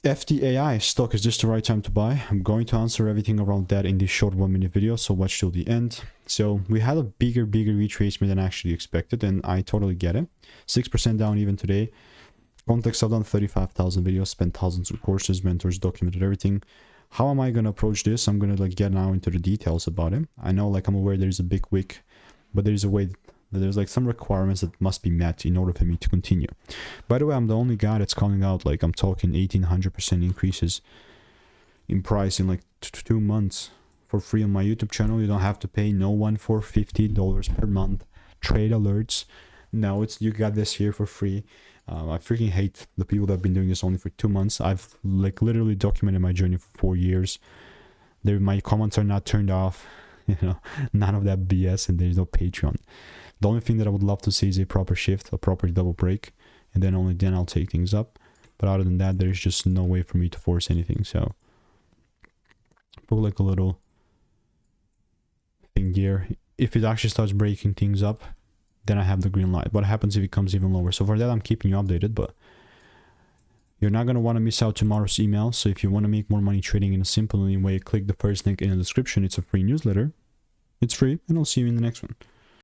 FTAI stock, is this the right time to buy? I'm going to answer everything around that in this short 1-minute video, so watch till the end. So we had a bigger retracement than actually expected, and I totally get it. 6% down even today. Context, I've done 35,000 videos, spent thousands of courses, mentors, documented everything. How am I going to approach this? I'm going to get now into the details about it. I know I'm aware there's a big wick, but there's a way that there's some requirements that must be met in order for me to continue. By the way, I'm the only guy that's calling out, I'm talking 1800% increases in price in 2 months for free on my YouTube channel. You don't have to pay no one for $50 per month. Trade alerts. No, you got this here for free. I freaking hate the people that have been doing this only for 2 months. I've literally documented my journey for 4 years. My comments are not turned off. None of that BS, and there's no Patreon. The only thing that I would love to see is a proper shift, a proper double break, and then only then I'll take things up. But other than that, there's just no way for me to force anything. So put a little thing here. If it actually starts breaking things up, then I have the green light. What happens if it comes even lower? So for that, I'm keeping you updated, but you're not going to want to miss out tomorrow's email. So if you want to make more money trading in a simple way, click the first link in the description. It's a free newsletter. It's free, and I'll see you in the next one.